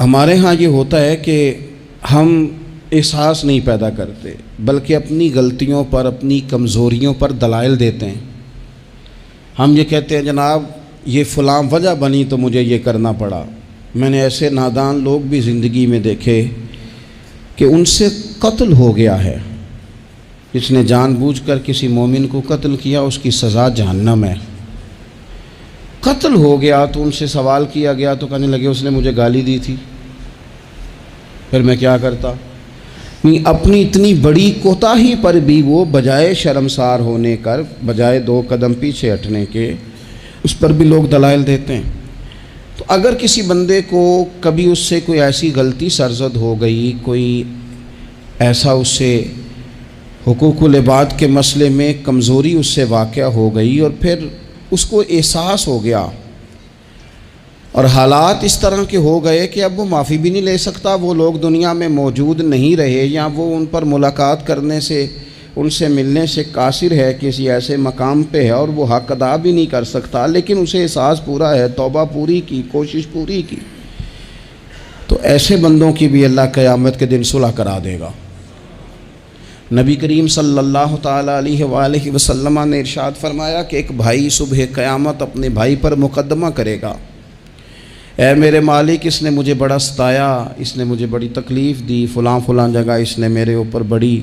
ہمارے ہاں یہ ہوتا ہے کہ ہم احساس نہیں پیدا کرتے، بلکہ اپنی غلطیوں پر، اپنی کمزوریوں پر دلائل دیتے ہیں۔ ہم یہ کہتے ہیں جناب یہ فلاں وجہ بنی تو مجھے یہ کرنا پڑا۔ میں نے ایسے نادان لوگ بھی زندگی میں دیکھے کہ ان سے قتل ہو گیا ہے۔ جس نے جان بوجھ کر کسی مومن کو قتل کیا اس کی سزا جہنم ہے۔ قتل ہو گیا تو ان سے سوال کیا گیا تو کہنے لگے اس نے مجھے گالی دی تھی، پھر میں کیا کرتا؟ اپنی اتنی بڑی کوتاہی پر بھی وہ بجائے شرمسار ہونے کر، بجائے 2 قدم پیچھے ہٹنے کے، اس پر بھی لوگ دلائل دیتے ہیں۔ تو اگر کسی بندے کو کبھی اس سے کوئی ایسی غلطی سرزد ہو گئی، کوئی ایسا اس سے حقوق العباد کے مسئلے میں کمزوری اس سے واقع ہو گئی اور پھر اس کو احساس ہو گیا اور حالات اس طرح کے ہو گئے کہ اب وہ معافی بھی نہیں لے سکتا، وہ لوگ دنیا میں موجود نہیں رہے یا وہ ان پر ملاقات کرنے سے، ان سے ملنے سے قاصر ہے، کسی ایسے مقام پہ ہے اور وہ حق ادا بھی نہیں کر سکتا، لیکن اسے احساس پورا ہے، توبہ پوری کی، کوشش پوری کی، تو ایسے بندوں کی بھی اللہ قیامت کے دن صلح کرا دے گا۔ نبی کریم صلی اللہ تعالیٰ علیہ وآلہ وسلم نے ارشاد فرمایا کہ ایک بھائی صبح قیامت اپنے بھائی پر مقدمہ کرے گا، اے میرے مالک اس نے مجھے بڑا ستایا، اس نے مجھے بڑی تکلیف دی، فلاں جگہ اس نے میرے اوپر بڑی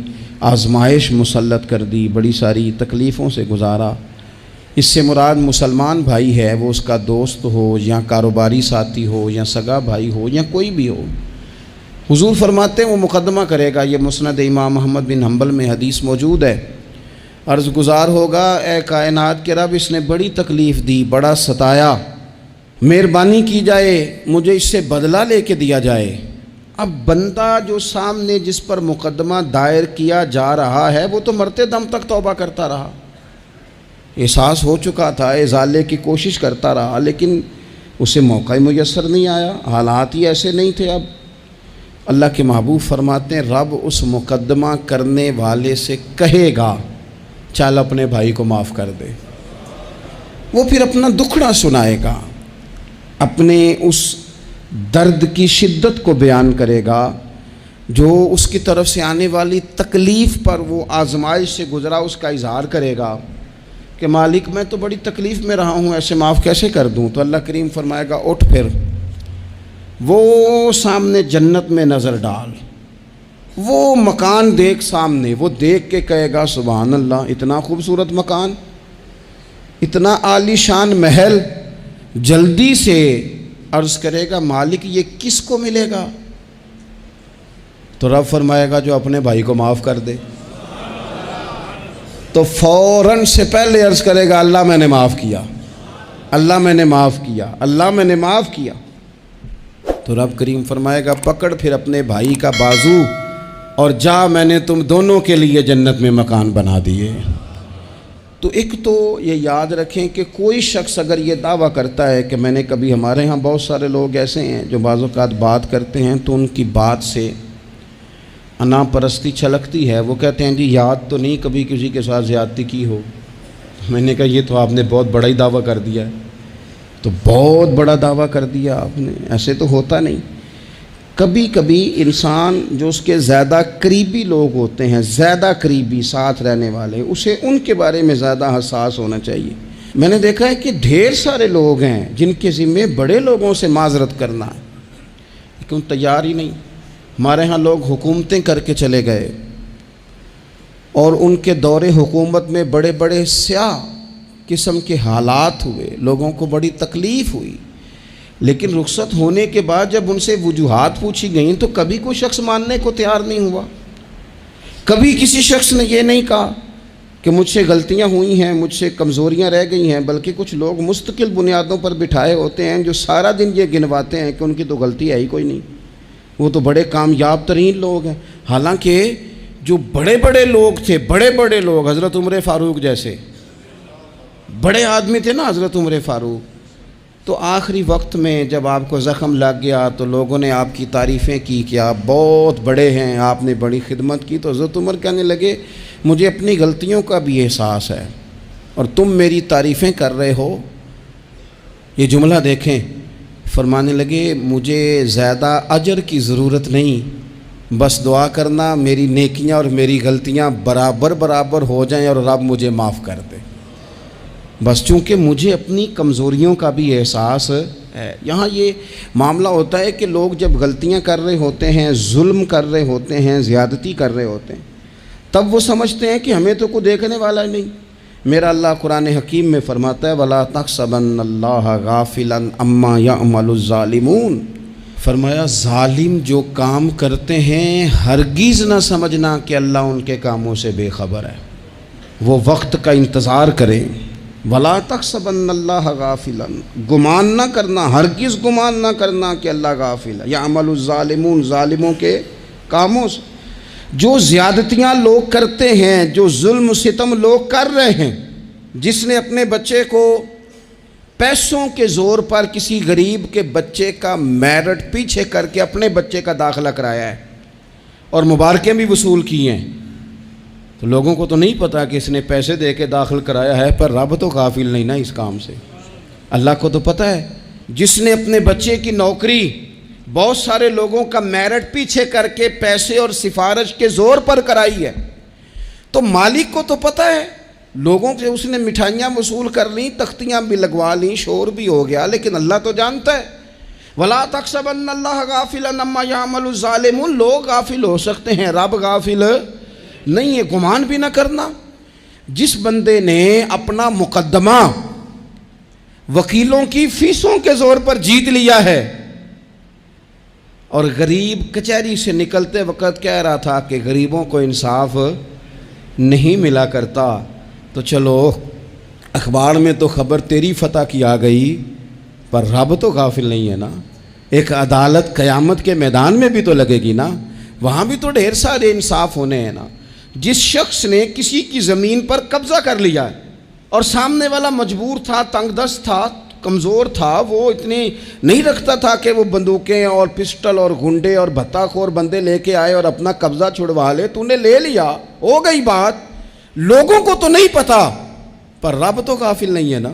آزمائش مسلط کر دی، بڑی ساری تکلیفوں سے گزارا۔ اس سے مراد مسلمان بھائی ہے، وہ اس کا دوست ہو یا کاروباری ساتھی ہو یا سگا بھائی ہو یا کوئی بھی ہو۔ حضور فرماتے ہیں وہ مقدمہ کرے گا، یہ مسند امام احمد بن حنبل میں حدیث موجود ہے۔ عرض گزار ہوگا اے کائنات کے رب اس نے بڑی تکلیف دی، بڑا ستایا، مہربانی کی جائے مجھے اس سے بدلہ لے کے دیا جائے۔ اب بندہ جو سامنے جس پر مقدمہ دائر کیا جا رہا ہے وہ تو مرتے دم تک توبہ کرتا رہا، احساس ہو چکا تھا، ازالے کی کوشش کرتا رہا، لیکن اسے موقع میسر نہیں آیا، حالات ہی ایسے نہیں تھے۔ اب اللہ کے محبوب فرماتے ہیں رب اس مقدمہ کرنے والے سے کہے گا چل اپنے بھائی کو معاف کر دے۔ وہ پھر اپنا دکھڑا سنائے گا، اپنے اس درد کی شدت کو بیان کرے گا جو اس کی طرف سے آنے والی تکلیف پر، وہ آزمائش سے گزرا، اس کا اظہار کرے گا کہ مالک میں تو بڑی تکلیف میں رہا ہوں، ایسے معاف کیسے کر دوں؟ تو اللہ کریم فرمائے گا اٹھ، پھر وہ سامنے جنت میں نظر ڈال، وہ مکان دیکھ سامنے، وہ دیکھ کے کہے گا سبحان اللہ اتنا خوبصورت مکان، اتنا عالی شان محل، جلدی سے عرض کرے گا مالک یہ کس کو ملے گا؟ تو رب فرمائے گا جو اپنے بھائی کو معاف کر دے۔ تو فوراً سے پہلے عرض کرے گا اللہ میں نے معاف کیا، اللہ میں نے معاف کیا، اللہ میں نے معاف کیا۔ تو رب کریم فرمائے گا پکڑ پھر اپنے بھائی کا بازو اور جا، میں نے تم دونوں کے لیے جنت میں مکان بنا دیے۔ تو ایک تو یہ یاد رکھیں کہ کوئی شخص اگر یہ دعویٰ کرتا ہے کہ میں نے کبھی، ہمارے ہاں بہت سارے لوگ ایسے ہیں جو بعض اوقات بات کرتے ہیں تو ان کی بات سے انا پرستی چھلکتی ہے، وہ کہتے ہیں جی یاد تو نہیں کبھی کسی کے ساتھ زیادتی کی ہو۔ میں نے کہا یہ تو آپ نے بہت بڑا ہی دعویٰ کر دیا ہے، تو بہت بڑا دعویٰ کر دیا آپ نے، ایسے تو ہوتا نہیں۔ کبھی کبھی انسان جو اس کے زیادہ قریبی لوگ ہوتے ہیں، زیادہ قریبی ساتھ رہنے والے، اسے ان کے بارے میں زیادہ حساس ہونا چاہیے۔ میں نے دیکھا ہے کہ ڈھیر سارے لوگ ہیں جن کے ذمے بڑے لوگوں سے معذرت کرنا ہے، لیکن تیار ہی نہیں۔ ہمارے ہاں لوگ حکومتیں کر کے چلے گئے اور ان کے دور حکومت میں بڑے بڑے سیاہ قسم کے حالات ہوئے، لوگوں کو بڑی تکلیف ہوئی، لیکن رخصت ہونے کے بعد جب ان سے وجوہات پوچھی گئیں تو کبھی کوئی شخص ماننے کو تیار نہیں ہوا، کبھی کسی شخص نے یہ نہیں کہا کہ مجھ سے غلطیاں ہوئی ہیں، مجھ سے کمزوریاں رہ گئی ہیں، بلکہ کچھ لوگ مستقل بنیادوں پر بٹھائے ہوتے ہیں جو سارا دن یہ گنواتے ہیں کہ ان کی تو غلطی ہے ہی کوئی نہیں، وہ تو بڑے کامیاب ترین لوگ ہیں۔ حالانکہ جو بڑے بڑے لوگ تھے، بڑے بڑے لوگ، حضرت عمر فاروق جیسے بڑے آدمی تھے نا حضرت عمر فاروق، تو آخری وقت میں جب آپ کو زخم لگ گیا تو لوگوں نے آپ کی تعریفیں کی کہ آپ بہت بڑے ہیں، آپ نے بڑی خدمت کی، تو حضرت عمر کہنے لگے مجھے اپنی غلطیوں کا بھی احساس ہے اور تم میری تعریفیں کر رہے ہو۔ یہ جملہ دیکھیں، فرمانے لگے مجھے زیادہ اجر کی ضرورت نہیں، بس دعا کرنا میری نیکیاں اور میری غلطیاں برابر برابر ہو جائیں اور رب مجھے معاف کر دے، بس چونکہ مجھے اپنی کمزوریوں کا بھی احساس ہے۔ یہاں یہ معاملہ ہوتا ہے کہ لوگ جب غلطیاں کر رہے ہوتے ہیں، ظلم کر رہے ہوتے ہیں، زیادتی کر رہے ہوتے ہیں، تب وہ سمجھتے ہیں کہ ہمیں تو کوئی دیکھنے والا نہیں۔ میرا اللہ قرآن حکیم میں فرماتا ہے وَلَا تَحْسَبَنَّ اللَّهَ غَافِلًا عَمَّا يَعْمَلُ الظَّالِمُونَ، فرمایا ظالم جو کام کرتے ہیں ہرگز نہ سمجھنا کہ اللہ ان کے کاموں سے بے خبر ہے، وہ وقت کا انتظار کریں۔ وَلَا تَحْسَبَنَّ اللَّهَ غَافِلًا، گمان نہ کرنا، ہرگز گمان نہ کرنا کہ اللہ غافل ہے، يَعْمَلُ الظَّالِمُونَ، ظالموں کے کاموں سے۔ جو زیادتیاں لوگ کرتے ہیں، جو ظلم و ستم لوگ کر رہے ہیں، جس نے اپنے بچے کو پیسوں کے زور پر کسی غریب کے بچے کا میرٹ پیچھے کر کے اپنے بچے کا داخلہ کرایا ہے اور مبارکیں بھی وصول کی ہیں، تو لوگوں کو تو نہیں پتا کہ اس نے پیسے دے کے داخل کرایا ہے، پر رب تو غافل نہیں نا اس کام سے، اللہ کو تو پتہ ہے۔ جس نے اپنے بچے کی نوکری بہت سارے لوگوں کا میرٹ پیچھے کر کے پیسے اور سفارش کے زور پر کرائی ہے، تو مالک کو تو پتہ ہے، لوگوں سے اس نے مٹھائیاں وصول کر لیں، تختیاں بھی لگوا لیں، شور بھی ہو گیا، لیکن اللہ تو جانتا ہے۔ وَلَا تَحْسَبَنَّ اللَّهَ غَافِلًا عَمَّا يَعْمَلُ الظَّالِمُونَ، لوگ غافل ہو سکتے ہیں، رب غافل نہیں ہے، گمان بھی نہ کرنا۔ جس بندے نے اپنا مقدمہ وکیلوں کی فیسوں کے زور پر جیت لیا ہے اور غریب کچہری سے نکلتے وقت کہہ رہا تھا کہ غریبوں کو انصاف نہیں ملا کرتا، تو چلو اخبار میں تو خبر تیری فتح کی آ گئی، پر رب تو غافل نہیں ہے نا۔ ایک عدالت قیامت کے میدان میں بھی تو لگے گی نا، وہاں بھی تو ڈھیر سارے انصاف ہونے ہیں نا۔ جس شخص نے کسی کی زمین پر قبضہ کر لیا ہے اور سامنے والا مجبور تھا، تنگ دست تھا، کمزور تھا، وہ اتنی نہیں رکھتا تھا کہ وہ بندوقیں اور پسٹل اور گنڈے اور بھتہ خور بندے لے کے آئے اور اپنا قبضہ چھڑوا لے، تو نے لے لیا، ہو گئی بات، لوگوں کو تو نہیں پتا، پر رب تو غافل نہیں ہے نا۔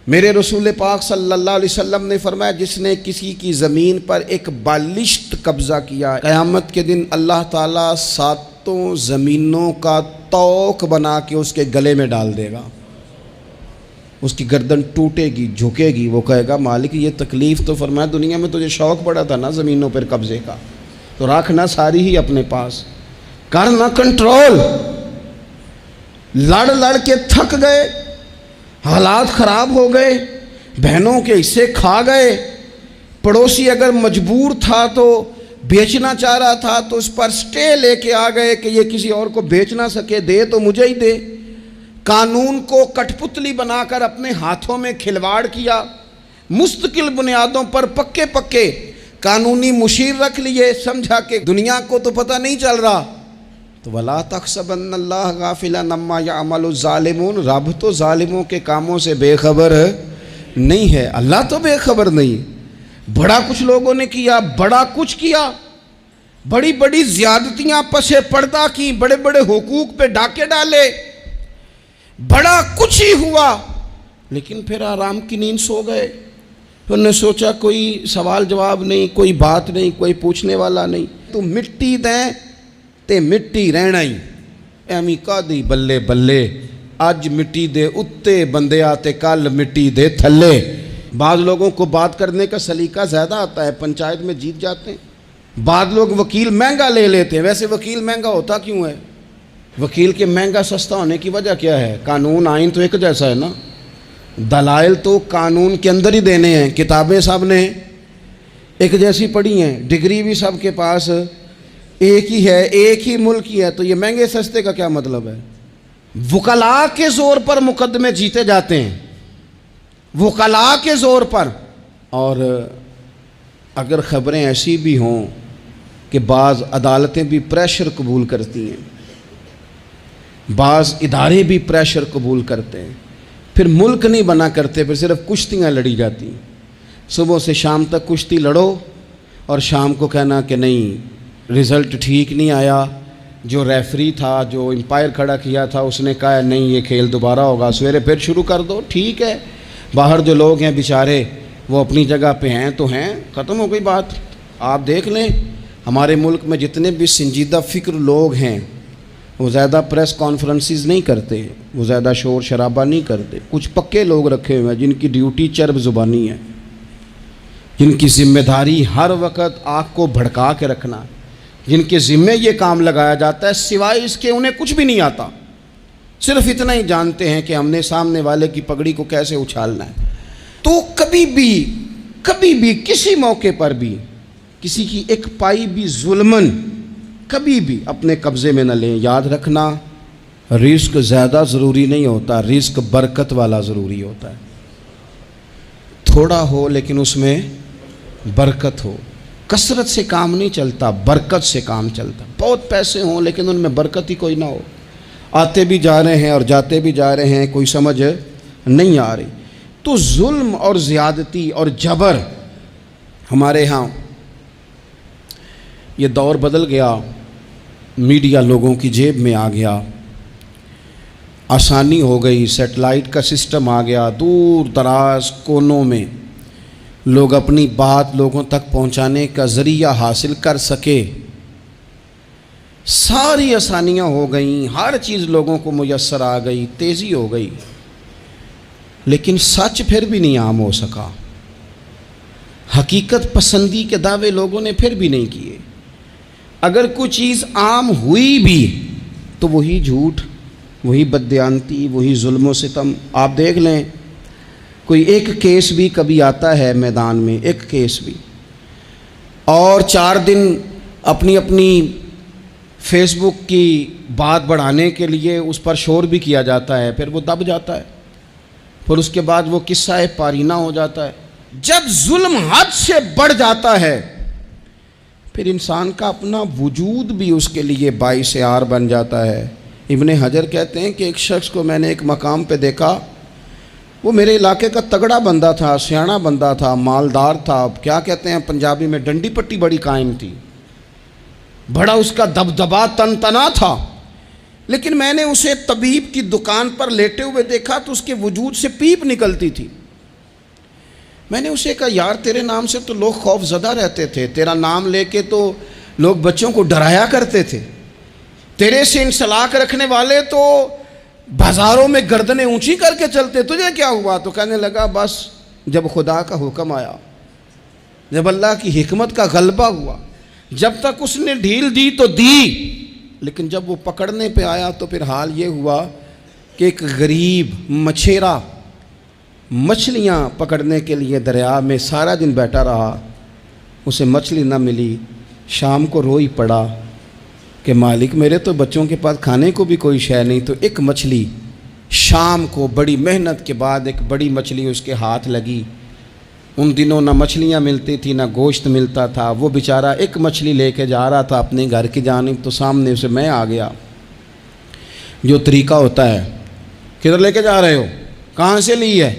میرے رسول پاک صلی اللہ علیہ وسلم نے فرمایا جس نے کسی کی زمین پر ایک بالشت قبضہ کیا، قیامت کے دن اللہ تعالیٰ ساتوں زمینوں کا توق بنا کے اس کے گلے میں ڈال دے گا، اس کی گردن ٹوٹے گی، جھکے گی، وہ کہے گا مالک یہ تکلیف تو فرمایا دنیا میں تجھے شوق پڑا تھا نا زمینوں پر قبضے کا، تو رکھنا ساری ہی اپنے پاس، کرنا کنٹرول۔ لڑ لڑ کے تھک گئے، حالات خراب ہو گئے، بہنوں کے حصے کھا گئے، پڑوسی اگر مجبور تھا تو بیچنا چاہ رہا تھا تو اس پر سٹے لے کے آ گئے کہ یہ کسی اور کو بیچ نہ سکے، دے تو مجھے ہی دے۔ قانون کو کٹ پتلی بنا کر اپنے ہاتھوں میں کھلواڑ کیا، مستقل بنیادوں پر پکے پکے قانونی مشیر رکھ لیے، سمجھا کہ دنیا کو تو پتہ نہیں چل رہا۔ تو وَلَا تَحْسَبَنَّ اللَّهَ غَافِلًا عَمَّا يَعْمَلُ الظَّالِمُونَ، رب تو ظالموں کے کاموں سے بے خبر نہیں ہے، اللہ تو بے خبر نہیں۔ بڑا کچھ لوگوں نے کیا، بڑا کچھ کیا، بڑی بڑی زیادتیاں پس پردہ کی، بڑے بڑے حقوق پہ ڈاکے ڈالے، بڑا کچھ ہی ہوا، لیکن پھر آرام کی نیند سو گئے۔ پھر نے سوچا کوئی سوال جواب نہیں، کوئی بات نہیں، کوئی پوچھنے والا نہیں، تو مٹی دیں تے مٹی رہنا ہی، ایمی کا دی بلے بلے، اج مٹی دے اتے بندے آتے کل مٹی دے تھلے۔ بعض لوگوں کو بات کرنے کا سلیقہ زیادہ آتا ہے، پنچایت میں جیت جاتے ہیں۔ بعض لوگ وکیل مہنگا لے لیتے ہیں، ویسے وکیل مہنگا ہوتا کیوں ہے؟ وکیل کے مہنگا سستا ہونے کی وجہ کیا ہے؟ قانون آئین تو ایک جیسا ہے نا، دلائل تو قانون کے اندر ہی دینے ہیں، کتابیں سب نے ایک جیسی پڑھی ہیں، ڈگری بھی سب کے پاس ایک ہی ہے، ایک ہی ملک ہی ہے، تو یہ مہنگے سستے کا کیا مطلب ہے؟ وکلاء کے زور پر مقدمے جیتے جاتے ہیں، وکلاء کے زور پر۔ اور اگر خبریں ایسی بھی ہوں کہ بعض عدالتیں بھی پریشر قبول کرتی ہیں، بعض ادارے بھی پریشر قبول کرتے ہیں، پھر ملک نہیں بنا کرتے، پھر صرف کشتیاں لڑی جاتی ہیں، صبح سے شام تک کشتی لڑو اور شام کو کہنا کہ نہیں رزلٹ ٹھیک نہیں آیا، جو ریفری تھا، جو امپائر کھڑا کیا تھا، اس نے کہا نہیں یہ کھیل دوبارہ ہوگا، سویرے پھر شروع کر دو۔ ٹھیک ہے، باہر جو لوگ ہیں بیچارے وہ اپنی جگہ پہ ہیں تو ہیں، ختم ہو گئی بات۔ آپ دیکھ لیں ہمارے ملک میں جتنے بھی سنجیدہ فکر لوگ ہیں وہ زیادہ پریس کانفرنسز نہیں کرتے، وہ زیادہ شور شرابہ نہیں کرتے۔ کچھ پکے لوگ رکھے ہوئے ہیں جن کی ڈیوٹی چرب زبانی ہے، جن کی ذمہ داری ہر وقت آنکھ کو بھڑکا کے رکھنا، جن کے ذمے یہ کام لگایا جاتا ہے سوائے اس کے انہیں کچھ بھی نہیں آتا، صرف اتنا ہی جانتے ہیں کہ ہم نے سامنے والے کی پگڑی کو کیسے اچھالنا ہے۔ تو کبھی بھی کسی موقع پر بھی کسی کی ایک پائی بھی ظلمن کبھی بھی اپنے قبضے میں نہ لیں۔ یاد رکھنا رزق زیادہ ضروری نہیں ہوتا، رزق برکت والا ضروری ہوتا ہے۔ تھوڑا ہو لیکن اس میں برکت ہو۔ کثرت سے کام نہیں چلتا، برکت سے کام چلتا۔ بہت پیسے ہوں لیکن ان میں برکت ہی کوئی نہ ہو، آتے بھی جا رہے ہیں اور جاتے بھی جا رہے ہیں، کوئی سمجھ نہیں آ رہی۔ تو ظلم اور زیادتی اور جبر ہمارے ہاں یہ دور بدل گیا، میڈیا لوگوں کی جیب میں آ گیا، آسانی ہو گئی، سیٹلائٹ کا سسٹم آ گیا، دور دراز کونوں میں لوگ اپنی بات لوگوں تک پہنچانے کا ذریعہ حاصل کر سکے، ساری آسانیاں ہو گئیں، ہر چیز لوگوں کو میسر آ گئی، تیزی ہو گئی، لیکن سچ پھر بھی نہیں عام ہو سکا۔ حقیقت پسندی کے دعوے لوگوں نے پھر بھی نہیں کیے۔ اگر کوئی چیز عام ہوئی بھی تو وہی جھوٹ، وہی بددیانتی، وہی ظلم و ستم۔ آپ دیکھ لیں کوئی ایک کیس بھی کبھی آتا ہے میدان میں، ایک کیس بھی، اور 4 دن اپنی فیس بک کی بات بڑھانے کے لیے اس پر شور بھی کیا جاتا ہے، پھر وہ دب جاتا ہے، پھر اس کے بعد وہ قصہ پارینہ ہو جاتا ہے۔ جب ظلم حد سے بڑھ جاتا ہے پھر انسان کا اپنا وجود بھی اس کے لیے باعث عار بن جاتا ہے۔ ابن حجر کہتے ہیں کہ ایک شخص کو میں نے ایک مقام پہ دیکھا، وہ میرے علاقے کا تگڑا بندہ تھا، سیاںا بندہ تھا، مالدار تھا، کیا کہتے ہیں پنجابی میں ڈنڈی پٹی بڑی قائم تھی، بڑا اس کا دبدبا تنتنا تھا، لیکن میں نے اسے طبیب کی دکان پر لیٹے ہوئے دیکھا تو اس کے وجود سے پیپ نکلتی تھی۔ میں نے اسے کہا یار تیرے نام سے تو لوگ خوف زدہ رہتے تھے، تیرا نام لے کے تو لوگ بچوں کو ڈرایا کرتے تھے، تیرے سے انسلاک رکھنے والے تو بازاروں میں گردنیں اونچی کر کے چلتے، تجھے کیا ہوا؟ تو کہنے لگا بس جب خدا کا حکم آیا، جب اللہ کی حکمت کا غلبہ ہوا، جب تک اس نے ڈھیل دی تو دی، لیکن جب وہ پکڑنے پہ آیا تو پھر حال یہ ہوا کہ ایک غریب مچھیرا مچھلیاں پکڑنے کے لیے دریا میں سارا دن بیٹھا رہا، اسے مچھلی نہ ملی، شام کو روئی پڑا کہ مالک میرے تو بچوں کے پاس کھانے کو بھی کوئی شے نہیں۔ تو ایک مچھلی شام کو بڑی محنت کے بعد ایک بڑی مچھلی اس کے ہاتھ لگی۔ ان دنوں نہ مچھلیاں ملتی تھی نہ گوشت ملتا تھا، وہ بیچارہ ایک مچھلی لے کے جا رہا تھا اپنے گھر کی جانب، تو سامنے اسے میں آ گیا۔ جو طریقہ ہوتا ہے کدھر لے کے جا رہے ہو، کہاں سے لی ہے؟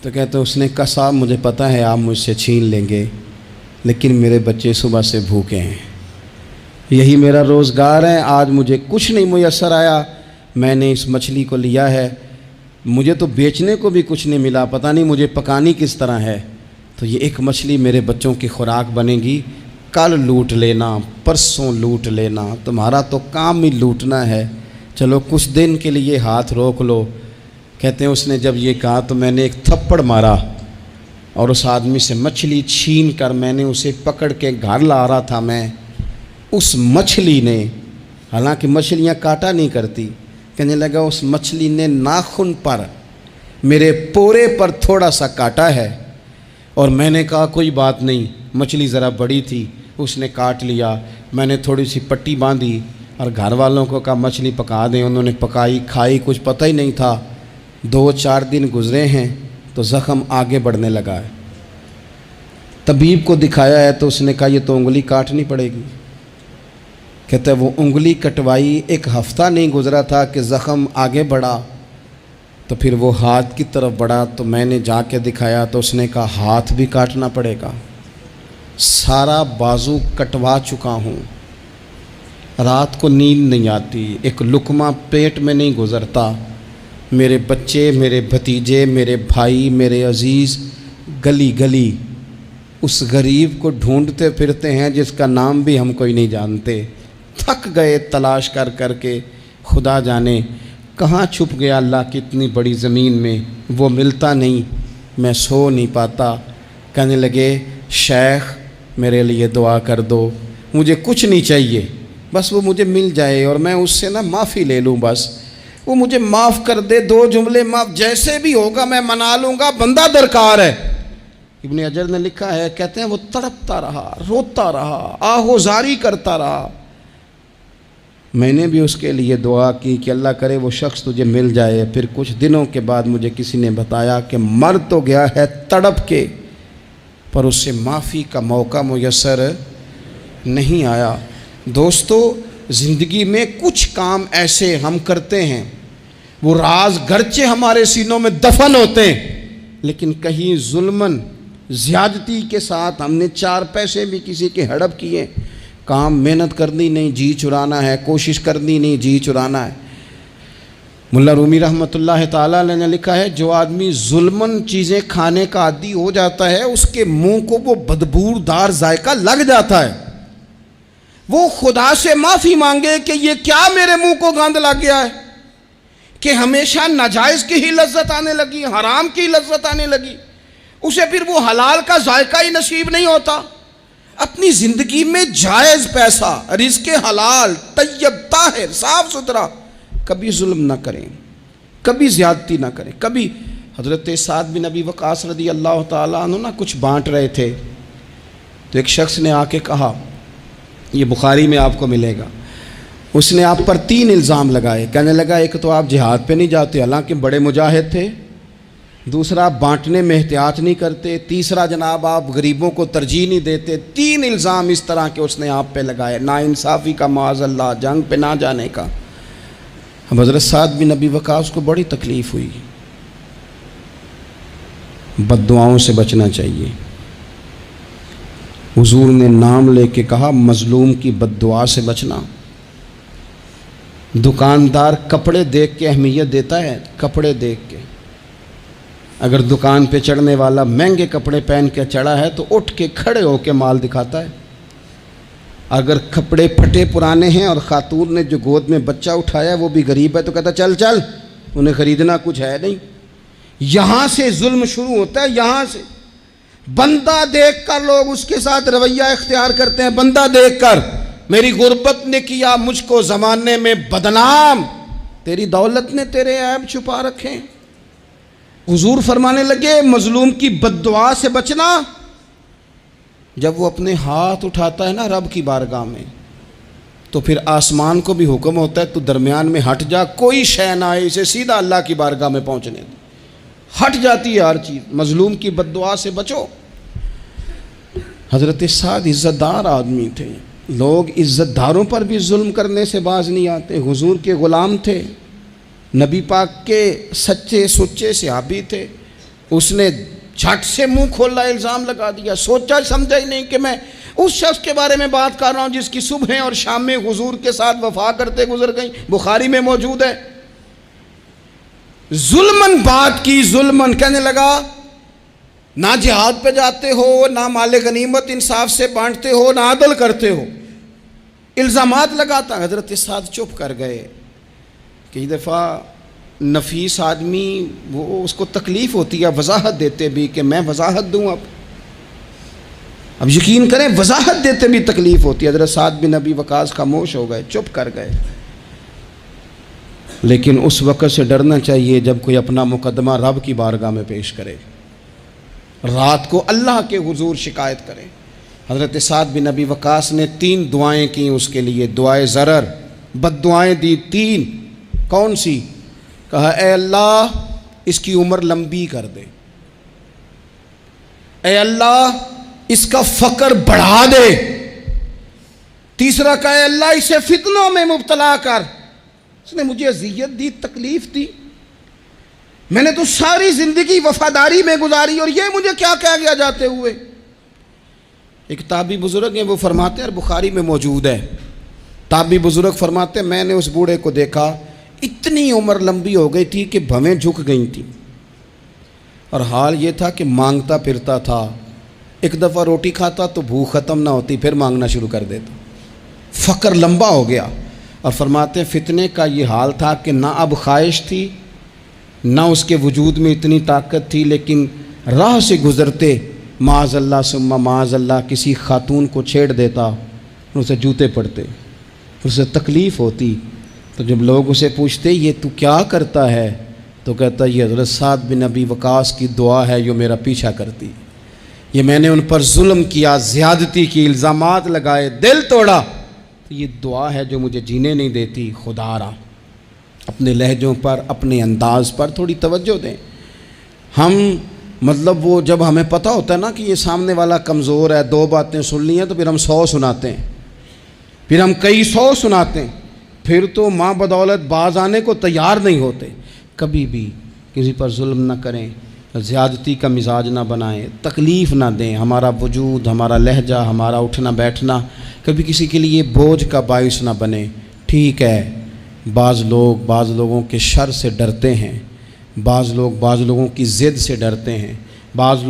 تو کہتے اس نے کہا صاحب مجھے پتہ ہے آپ مجھ سے چھین لیں گے، لیکن میرے بچے صبح سے بھوکے ہیں، یہی میرا روزگار ہے، آج مجھے کچھ نہیں میسر آیا، میں نے اس مچھلی کو لیا ہے، مجھے تو بیچنے کو بھی کچھ نہیں ملا، پتہ نہیں مجھے پکانی کس طرح ہے، تو یہ ایک مچھلی میرے بچوں کی خوراک بنے گی، کل لوٹ لینا، پرسوں لوٹ لینا، تمہارا تو کام ہی لوٹنا ہے، چلو کچھ دن کے لیے ہاتھ روک لو۔ کہتے ہیں اس نے جب یہ کہا تو میں نے ایک تھپڑ مارا اور اس آدمی سے مچھلی چھین کر میں نے اسے پکڑ کے گھر لا رہا تھا میں، اس مچھلی نے، حالانکہ مچھلیاں کاٹا نہیں کرتی، کہنے لگا اس مچھلی نے ناخن پر میرے پورے پر تھوڑا سا کاٹا ہے، اور میں نے کہا کوئی بات نہیں، مچھلی ذرا بڑی تھی، اس نے کاٹ لیا، میں نے تھوڑی سی پٹی باندھی اور گھر والوں کو کہا مچھلی پکا دیں، انہوں نے پکائی کھائی، کچھ پتہ ہی نہیں تھا۔ 2-4 دن گزرے ہیں تو زخم آگے بڑھنے لگا ہے، طبیب کو دکھایا ہے تو اس نے کہا یہ تو انگلی کاٹنی پڑے گی۔ کہتا ہے وہ انگلی کٹوائی، 1 ہفتہ نہیں گزرا تھا کہ زخم آگے بڑھا، تو پھر وہ ہاتھ کی طرف بڑھا تو میں نے جا کے دکھایا تو اس نے کہا ہاتھ بھی کاٹنا پڑے گا، سارا بازو کٹوا چکا ہوں، رات کو نیند نہیں آتی، ایک لقمہ پیٹ میں نہیں گزرتا، میرے بچے، میرے بھتیجے، میرے بھائی، میرے عزیز گلی گلی اس غریب کو ڈھونڈتے پھرتے ہیں جس کا نام بھی ہم کوئی نہیں جانتے. تھک گئے تلاش کر کر کے، خدا جانے کہاں چھپ گیا اللہ کی اتنی بڑی زمین میں، وہ ملتا نہیں. میں سو نہیں پاتا. کہنے لگے شیخ میرے لیے دعا کر دو، مجھے کچھ نہیں چاہیے، بس وہ مجھے مل جائے اور میں اس سے نا معافی لے لوں، بس وہ مجھے معاف کر دے، 2 جملے معاف، جیسے بھی ہوگا میں منا لوں گا، بندہ درکار ہے. ابن حجر نے لکھا ہے، کہتے ہیں وہ تڑپتا رہا، روتا رہا، آہوزاری کرتا رہا. میں نے بھی اس کے لیے دعا کی کہ اللہ کرے وہ شخص تجھے مل جائے. پھر کچھ دنوں کے بعد مجھے کسی نے بتایا کہ مر تو گیا ہے تڑپ کے، پر اس سے معافی کا موقع میسر نہیں آیا. دوستو زندگی میں کچھ کام ایسے ہم کرتے ہیں، وہ راز گرچہ ہمارے سینوں میں دفن ہوتے ہیں، لیکن کہیں ظلماً زیادتی کے ساتھ ہم نے 4 پیسے بھی کسی کے ہڑپ کیے. کام محنت کرنی نہیں، جی چرانا ہے، کوشش کرنی نہیں، جی چرانا ہے. ملا رومی رحمۃ اللہ تعالیٰ علیہ نے لکھا ہے، جو آدمی ظلماً چیزیں کھانے کا عادی ہو جاتا ہے، اس کے منہ کو وہ بدبودار ذائقہ لگ جاتا ہے. وہ خدا سے معافی مانگے کہ یہ کیا میرے منہ کو گند لگ گیا ہے کہ ہمیشہ ناجائز کی ہی لذت آنے لگی، حرام کی لذت آنے لگی، اسے پھر وہ حلال کا ذائقہ ہی نصیب نہیں ہوتا. اپنی زندگی میں جائز پیسہ، رزق حلال، طیب، طاہر، صاف ستھرا، کبھی ظلم نہ کریں، کبھی زیادتی نہ کریں. کبھی حضرت سعد بن ابی وقاص رضی اللہ تعالیٰ عنہ نا کچھ بانٹ رہے تھے، تو ایک شخص نے آ کے کہا، یہ بخاری میں آپ کو ملے گا، اس نے آپ پر 3 الزام لگائے. کہنے لگا ایک تو آپ جہاد پہ نہیں جاتے حالانکہ بڑے مجاہد تھے، دوسرا آپ بانٹنے میں احتیاط نہیں کرتے، تیسرا جناب آپ غریبوں کو ترجیح نہیں دیتے. 3 الزام اس طرح کے اس نے آپ پہ لگائے، ناانصافی کا، معاذ اللہ، جنگ پہ نہ جانے کا. اب حضرت سعد بن ابی وقاص کو بڑی تکلیف ہوئی. بد دعاؤں سے بچنا چاہیے. حضور نے نام لے کے کہا مظلوم کی بد دعا سے بچنا. دکاندار کپڑے دیکھ کے اہمیت دیتا ہے، کپڑے دیکھ کے. اگر دکان پہ چڑھنے والا مہنگے کپڑے پہن کے چڑھا ہے تو اٹھ کے کھڑے ہو کے مال دکھاتا ہے. اگر کپڑے پھٹے پرانے ہیں اور خاتون نے جو گود میں بچہ اٹھایا ہے وہ بھی غریب ہے تو کہتا چل چل، انہیں خریدنا کچھ ہے نہیں. یہاں سے ظلم شروع ہوتا ہے، یہاں سے. بندہ دیکھ کر لوگ اس کے ساتھ رویہ اختیار کرتے ہیں. بندہ دیکھ کر، میری غربت نے کیا مجھ کو زمانے میں بدنام، تیری دولت نے تیرے عیب چھپا رکھے. حضور فرمانے لگے مظلوم کی بد دعا سے بچنا. جب وہ اپنے ہاتھ اٹھاتا ہے نا رب کی بارگاہ میں، تو پھر آسمان کو بھی حکم ہوتا ہے تو درمیان میں ہٹ جا، کوئی شے نہ آئے، اسے سیدھا اللہ کی بارگاہ میں پہنچنے دے. ہٹ جاتی ہے ہر چیز. مظلوم کی بد دعا سے بچو. حضرت سعد عزت دار آدمی تھے، لوگ عزت داروں پر بھی ظلم کرنے سے باز نہیں آتے. حضور کے غلام تھے، نبی پاک کے سچے سچے صحابی تھے. اس نے جھٹ سے منہ کھولا الزام لگا دیا، سوچا سمجھا ہی نہیں کہ میں اس شخص کے بارے میں بات کر رہا ہوں جس کی صبح اور شام میں حضور کے ساتھ وفا کرتے گزر گئیں. بخاری میں موجود ہے. ظلمن بات کی، ظلمن. کہنے لگا نہ جہاد پہ جاتے ہو، نہ مال غنیمت انصاف سے بانٹتے ہو، نہ عدل کرتے ہو. الزامات لگاتا. حضرت سعد چپ کر گئے. کئی دفعہ نفیس آدمی وہ اس کو تکلیف ہوتی ہے وضاحت دیتے بھی کہ میں وضاحت دوں. اب یقین کریں وضاحت دیتے بھی تکلیف ہوتی ہے. حضرت سعد بن ابی وقاص خاموش ہو گئے، چپ کر گئے. لیکن اس وقت سے ڈرنا چاہیے جب کوئی اپنا مقدمہ رب کی بارگاہ میں پیش کرے، رات کو اللہ کے حضور شکایت کرے. حضرت سعد بن ابی وقاص نے 3 دعائیں کی اس کے لیے. دعائے ضرر، بد دعائیں دی 3. کون سی؟ کہا اے اللہ اس کی عمر لمبی کر دے، اے اللہ اس کا فقر بڑھا دے. تیسرا کہا اے اللہ اسے فتنوں میں مبتلا کر. اس نے مجھے اذیت دی، تکلیف دی، میں نے تو ساری زندگی وفاداری میں گزاری اور یہ مجھے کیا کہہ گیا جاتے ہوئے. ایک تابعی بزرگ ہیں، وہ فرماتے ہیں اور بخاری میں موجود ہے. تابعی بزرگ فرماتے ہیں میں نے اس بوڑھے کو دیکھا، اتنی عمر لمبی ہو گئی تھی کہ بھویں جھک گئی تھیں اور حال یہ تھا کہ مانگتا پھرتا تھا، ایک دفعہ روٹی کھاتا تو بھوک ختم نہ ہوتی، پھر مانگنا شروع کر دیتا، فقر لمبا ہو گیا۔ اور فرماتے ہیں فتنے کا یہ حال تھا کہ نہ اب خواہش تھی نہ اس کے وجود میں اتنی طاقت تھی، لیکن راہ سے گزرتے معاذ اللہ ثم معاذ اللہ کسی خاتون کو چھیڑ دیتا، اسے جوتے پڑتے، اسے تکلیف ہوتی۔ تو جب لوگ اسے پوچھتے یہ تو کیا کرتا ہے، تو کہتا یہ حضرت سعد بن ابی وقاص کی دعا ہے جو میرا پیچھا کرتی، یہ میں نے ان پر ظلم کیا، زیادتی کی، الزامات لگائے، دل توڑا، تو یہ دعا ہے جو مجھے جینے نہیں دیتی۔ خدا را اپنے لہجوں پر، اپنے انداز پر تھوڑی توجہ دیں۔ ہم مطلب وہ جب ہمیں پتہ ہوتا ہے نا کہ یہ سامنے والا کمزور ہے، دو باتیں سن لی ہیں، تو پھر ہم 100 سناتے ہیں، پھر ہم کئی 100 سناتے ہیں، پھر تو ماں بدولت باز آنے کو تیار نہیں ہوتے۔ کبھی بھی کسی پر ظلم نہ کریں، زیادتی کا مزاج نہ بنائیں، تکلیف نہ دیں۔ ہمارا وجود، ہمارا لہجہ، ہمارا اٹھنا بیٹھنا کبھی کسی کے لیے بوجھ کا باعث نہ بنے۔ ٹھیک ہے، بعض لوگوں کے شر سے ڈرتے ہیں، بعض لوگوں کی ضد سے ڈرتے ہیں، بعض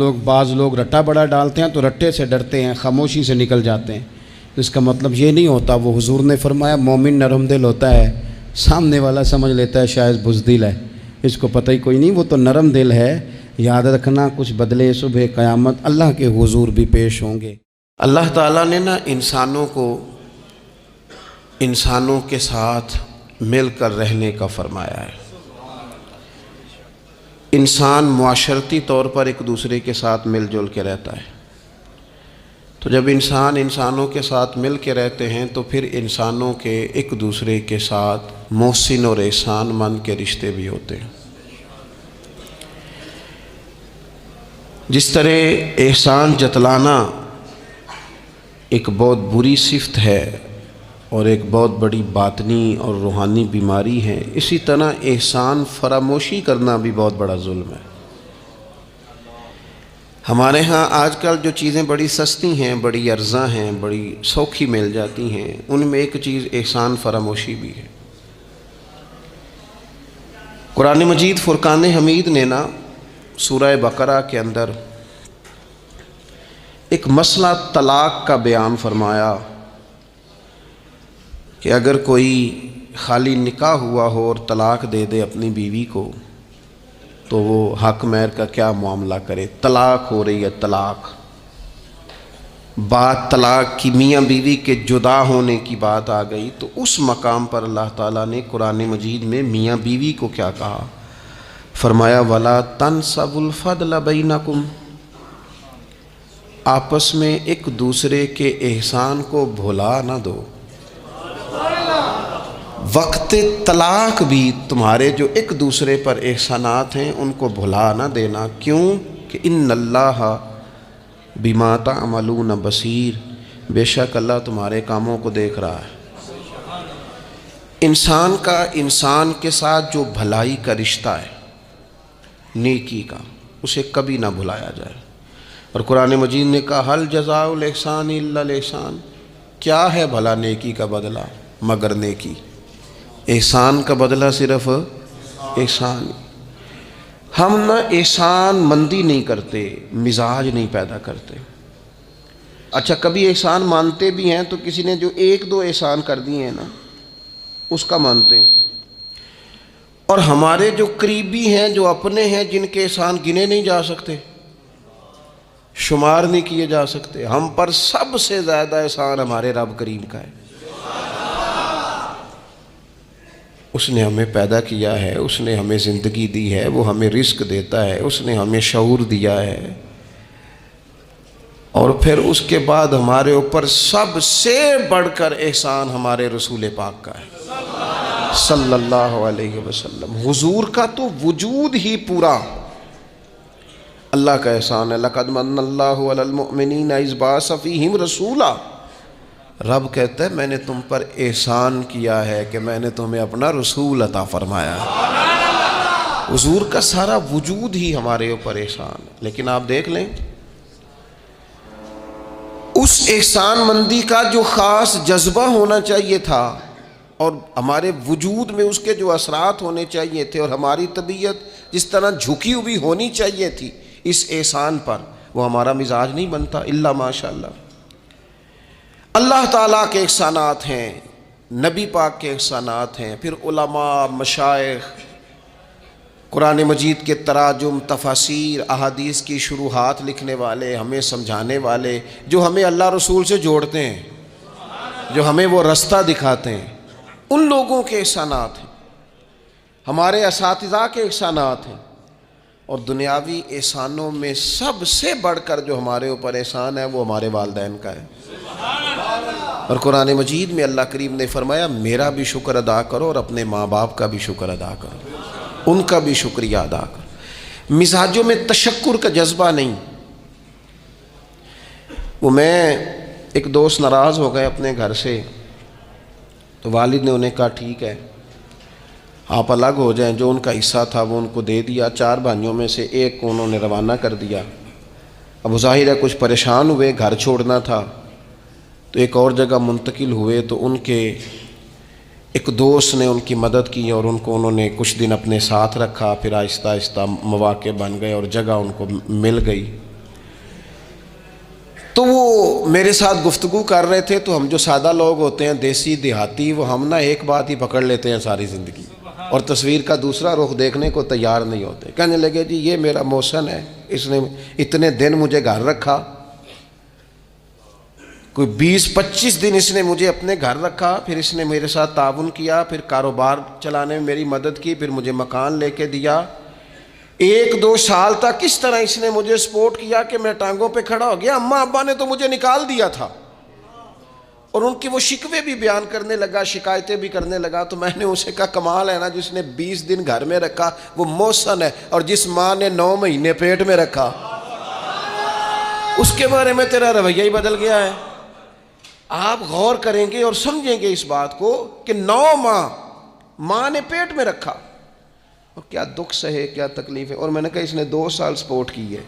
لوگ رٹا بڑا ڈالتے ہیں تو رٹے سے ڈرتے ہیں، خاموشی سے نکل جاتے ہیں۔ اس کا مطلب یہ نہیں ہوتا، وہ حضور نے فرمایا مومن نرم دل ہوتا ہے، سامنے والا سمجھ لیتا ہے شاید بزدل ہے، اس کو پتہ ہی کوئی نہیں، وہ تو نرم دل ہے۔ یاد رکھنا کچھ بدلے صبح قیامت اللہ کے حضور بھی پیش ہوں گے۔ اللہ تعالیٰ نے نا انسانوں کو انسانوں کے ساتھ مل کر رہنے کا فرمایا ہے۔ انسان معاشرتی طور پر ایک دوسرے کے ساتھ مل جل کے رہتا ہے، تو جب انسان انسانوں کے ساتھ مل کے رہتے ہیں تو پھر انسانوں کے ایک دوسرے کے ساتھ محسن اور احسان مند کے رشتے بھی ہوتے ہیں۔ جس طرح احسان جتلانا ایک بہت بری صفت ہے اور ایک بہت بڑی باطنی اور روحانی بیماری ہے، اسی طرح احسان فراموشی کرنا بھی بہت بڑا ظلم ہے۔ ہمارے ہاں آج کل جو چیزیں بڑی سستی ہیں، بڑی ارزاں ہیں، بڑی سوکھی مل جاتی ہیں، ان میں ایک چیز احسان فراموشی بھی ہے۔ قرآن مجید فرقان حمید نے نا سورہ بقرہ کے اندر ایک مسئلہ طلاق کا بیان فرمایا کہ اگر کوئی خالی نکاح ہوا ہو اور طلاق دے دے اپنی بیوی کو تو وہ حق مہر کا کیا معاملہ کرے۔ طلاق ہو رہی ہے، طلاق، بات طلاق کی، میاں بیوی کے جدا ہونے کی بات آ گئی، تو اس مقام پر اللہ تعالیٰ نے قرآن مجید میں میاں بیوی کو کیا کہا؟ فرمایا وَلَا تَنْسَبُوا الْفَضْلَ بَيْنَكُمْ، آپس میں ایک دوسرے کے احسان کو بھلا نہ دو۔ وقت طلاق بھی تمہارے جو ایک دوسرے پر احسانات ہیں ان کو بھلا نہ دینا۔ کیوں کہ ان اللہ بما تعملون بصیر، بے شک اللہ تمہارے کاموں کو دیکھ رہا ہے۔ انسان کا انسان کے ساتھ جو بھلائی کا رشتہ ہے، نیکی کا، اسے کبھی نہ بھلایا جائے۔ اور قرآن مجید نے کہا حل جزاء الاحسان الا الاحسان، کیا ہے بھلا نیکی کا بدلہ مگر نیکی، احسان کا بدلہ صرف احسان۔ ہم نہ احسان مندی نہیں کرتے، مزاج نہیں پیدا کرتے۔ اچھا کبھی احسان مانتے بھی ہیں تو کسی نے جو ایک دو احسان کر دیے ہیں نا اس کا مانتے ہیں، اور ہمارے جو قریبی ہیں، جو اپنے ہیں، جن کے احسان گنے نہیں جا سکتے، شمار نہیں کیے جا سکتے، ہم پر سب سے زیادہ احسان ہمارے رب کریم کا ہے۔ اس نے ہمیں پیدا کیا ہے، اس نے ہمیں زندگی دی ہے، وہ ہمیں رزق دیتا ہے، اس نے ہمیں شعور دیا ہے، اور پھر اس کے بعد ہمارے اوپر سب سے بڑھ کر احسان ہمارے رسول پاک کا ہے صلی اللہ علیہ وسلم۔ حضور کا تو وجود ہی پورا اللہ کا احسان ہے۔ لقد من اللہ علی المؤمنین اذ بعث فیہم رسولا، رب کہتا ہے میں نے تم پر احسان کیا ہے کہ میں نے تمہیں اپنا رسول عطا فرمایا۔ حضور کا سارا وجود ہی ہمارے اوپر احسان۔ لیکن آپ دیکھ لیں اس احسان مندی کا جو خاص جذبہ ہونا چاہیے تھا اور ہمارے وجود میں اس کے جو اثرات ہونے چاہیے تھے، اور ہماری طبیعت جس طرح جھکی ہوئی ہونی چاہیے تھی اس احسان پر، وہ ہمارا مزاج نہیں بنتا الا ماشاء اللہ۔ اللہ تعالیٰ کے احسانات ہیں، نبی پاک کے احسانات ہیں، پھر علماء، مشائخ، قرآن مجید کے تراجم، تفاسیر، احادیث کی شروحات لکھنے والے، ہمیں سمجھانے والے، جو ہمیں اللہ رسول سے جوڑتے ہیں، جو ہمیں وہ رستہ دکھاتے ہیں، ان لوگوں کے احسانات ہیں، ہمارے اساتذہ کے احسانات ہیں۔ اور دنیاوی احسانوں میں سب سے بڑھ کر جو ہمارے اوپر احسان ہے وہ ہمارے والدین کا ہے۔ اور قرآن مجید میں اللہ کریم نے فرمایا میرا بھی شکر ادا کرو اور اپنے ماں باپ کا بھی شکر ادا کرو، ان کا بھی شکریہ ادا کرو۔ مزاجوں میں تشکر کا جذبہ نہیں۔ وہ میں ایک دوست ناراض ہو گئے اپنے گھر سے، تو والد نے انہیں کہا ٹھیک ہے آپ الگ ہو جائیں، جو ان کا حصہ تھا وہ ان کو دے دیا۔ 4 بھائیوں میں سے ایک کو انہوں نے روانہ کر دیا۔ اب وہ ظاہر ہے کچھ پریشان ہوئے، گھر چھوڑنا تھا تو ایک اور جگہ منتقل ہوئے، تو ان کے ایک دوست نے ان کی مدد کی اور ان کو انہوں نے کچھ دن اپنے ساتھ رکھا، پھر آہستہ آہستہ مواقع بن گئے اور جگہ ان کو مل گئی۔ تو وہ میرے ساتھ گفتگو کر رہے تھے، تو ہم جو سادہ لوگ ہوتے ہیں دیسی دیہاتی، وہ ہم نا ایک بات ہی پکڑ لیتے ہیں ساری زندگی، اور تصویر کا دوسرا رخ دیکھنے کو تیار نہیں ہوتے۔ کہنے لگے جی یہ میرا محسن ہے، اس نے اتنے دن مجھے گھر رکھا، کوئی 20-25 دن اس نے مجھے اپنے گھر رکھا، پھر اس نے میرے ساتھ تعاون کیا، پھر کاروبار چلانے میں میری مدد کی، پھر مجھے مکان لے کے دیا۔ 1-2 سال تک اس طرح اس نے مجھے سپورٹ کیا کہ میں ٹانگوں پہ کھڑا ہو گیا۔ اماں ابا نے تو مجھے نکال دیا تھا، اور ان کی وہ شکوے بھی بیان کرنے لگا، شکایتیں بھی کرنے لگا۔ تو میں نے اسے کہا کمال ہے نا، جس نے 20 دن گھر میں رکھا وہ محسن ہے، اور جس ماں نے 9 مہینے پیٹ میں رکھا اس کے بارے میں تیرا رویہ ہی بدل گیا ہے۔ آپ غور کریں گے اور سمجھیں گے اس بات کو کہ 9 ماں نے پیٹ میں رکھا، اور کیا دکھ سہے، کیا تکلیف ہے۔ اور میں نے کہا اس نے 2 سال سپورٹ کی ہے،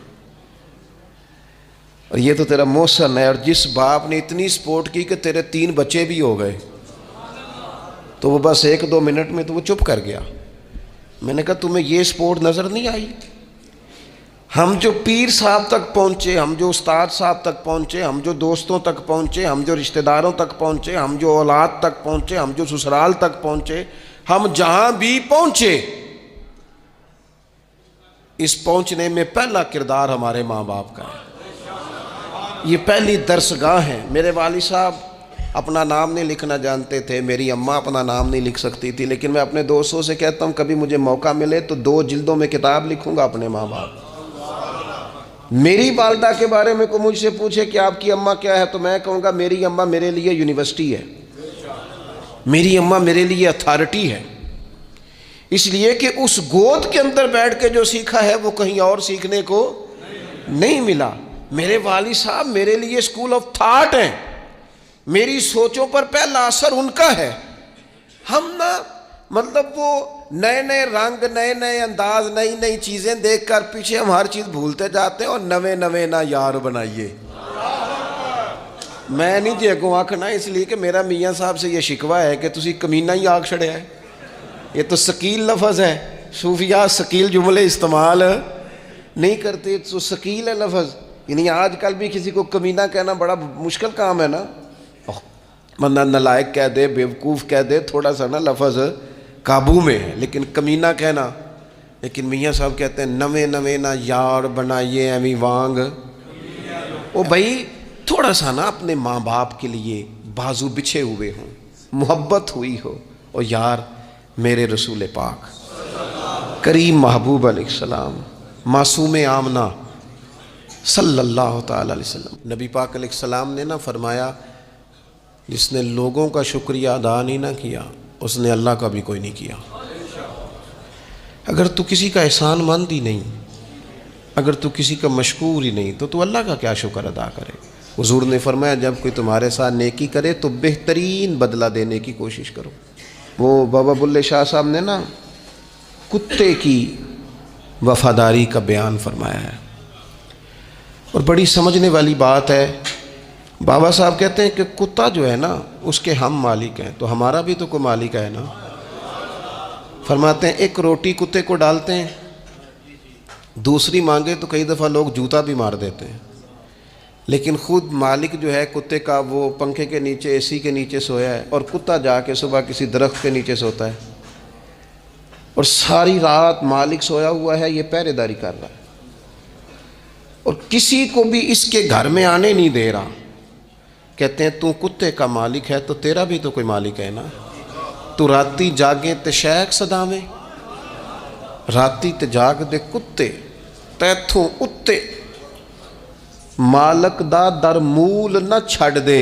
اور یہ تو تیرا محسن ہے، اور جس باپ نے اتنی سپورٹ کی کہ تیرے 3 بچے بھی ہو گئے، تو وہ بس 1-2 منٹ میں تو وہ چپ کر گیا۔ میں نے کہا تمہیں یہ سپورٹ نظر نہیں آئی؟ ہم جو پیر صاحب تک پہنچے، ہم جو استاد صاحب تک پہنچے، ہم جو دوستوں تک پہنچے، ہم جو رشتہ داروں تک پہنچے، ہم جو اولاد تک پہنچے، ہم جو سسرال تک پہنچے، ہم جہاں بھی پہنچے، اس پہنچنے میں پہلا کردار ہمارے ماں باپ کا ہے۔ یہ پہلی درسگاہ ہے۔ میرے والد صاحب اپنا نام نہیں لکھنا جانتے تھے، میری اماں اپنا نام نہیں لکھ سکتی تھی، لیکن میں اپنے دوستوں سے کہتا ہوں کبھی مجھے موقع ملے تو 2 جلدوں میں کتاب لکھوں گا اپنے ماں باپ۔ میری والدہ کے بارے میں کوئی مجھ سے پوچھے کہ آپ کی اماں کیا ہے، تو میں کہوں گا میری اماں میرے لیے یونیورسٹی ہے، میری اماں میرے لیے اتھارٹی ہے، اس لیے کہ اس گود کے اندر بیٹھ کے جو سیکھا ہے وہ کہیں اور سیکھنے کو نہیں ملا۔ میرے والد صاحب میرے لیے اسکول آف تھاٹ ہیں، میری سوچوں پر پہلا اثر ان کا ہے۔ ہم نا مطلب وہ نئے نئے رنگ، نئے نئے انداز، نئی نئی چیزیں دیکھ کر پیچھے ہم ہر چیز بھولتے جاتے ہیں، اور نوے نہ یار بنائیے۔ میں نہیں جی اگوں آکھنا، اس لیے کہ میرا میاں صاحب سے یہ شکوہ ہے کہ تسی کمینہ ہی آکھ چھڑیا ہے۔ یہ تو ثقیل لفظ ہے، صوفیاء ثقیل جملے استعمال نہیں کرتے، تو ثقیل ہے لفظ، یعنی آج کل بھی کسی کو کمینہ کہنا بڑا مشکل کام ہے نا۔ بندہ نالائق کہہ دے، بیوقوف کہہ دے، تھوڑا سا نا لفظ قابو میں ہے، لیکن کمینہ کہنا، لیکن میاں صاحب کہتے ہیں نوے نہ یار بنائیے ایویں وانگ۔ او بھائی تھوڑا سا نا اپنے ماں باپ کے لیے بازو بچھے ہوئے ہوں، محبت ہوئی ہو، اور یار میرے رسول پاک کریم محبوب علیہ السلام، معصوم آمنہ صلی اللہ تعالی علیہ وسلم، نبی پاک علیہ السلام نے نا فرمایا جس نے لوگوں کا شکریہ ادا نہیں نہ کیا اس نے اللہ کا بھی کوئی نہیں کیا۔ اگر تو کسی کا احسان مند ہی نہیں، اگر تو کسی کا مشکور ہی نہیں، تو اللہ کا کیا شکر ادا کرے۔ حضور نے فرمایا جب کوئی تمہارے ساتھ نیکی کرے تو بہترین بدلہ دینے کی کوشش کرو۔ وہ بابا بلے شاہ صاحب نے نا کتے کی وفاداری کا بیان فرمایا ہے، اور بڑی سمجھنے والی بات ہے۔ بابا صاحب کہتے ہیں کہ کتا جو ہے نا اس کے ہم مالک ہیں، تو ہمارا بھی تو کوئی مالک ہے نا۔ فرماتے ہیں ایک روٹی کتے کو ڈالتے ہیں دوسری مانگے تو کئی دفعہ لوگ جوتا بھی مار دیتے ہیں، لیکن خود مالک جو ہے کتے کا وہ پنکھے کے نیچے اے سی کے نیچے سویا ہے، اور کتا جا کے صبح کسی درخت کے نیچے سوتا ہے، اور ساری رات مالک سویا ہوا ہے، یہ پہرے داری کر رہا ہے، اور کسی کو بھی اس کے گھر میں آنے نہیں دے رہا۔ کہتے ہیں تو کتے کا مالک ہے تو تیرا بھی تو کوئی مالک ہے نا، تو راتی جاگیں تے شیخ صداویں، راتی تے جاگ دے کتے تیتھوں اتے، مالک دا در مول نہ چھڑ دے،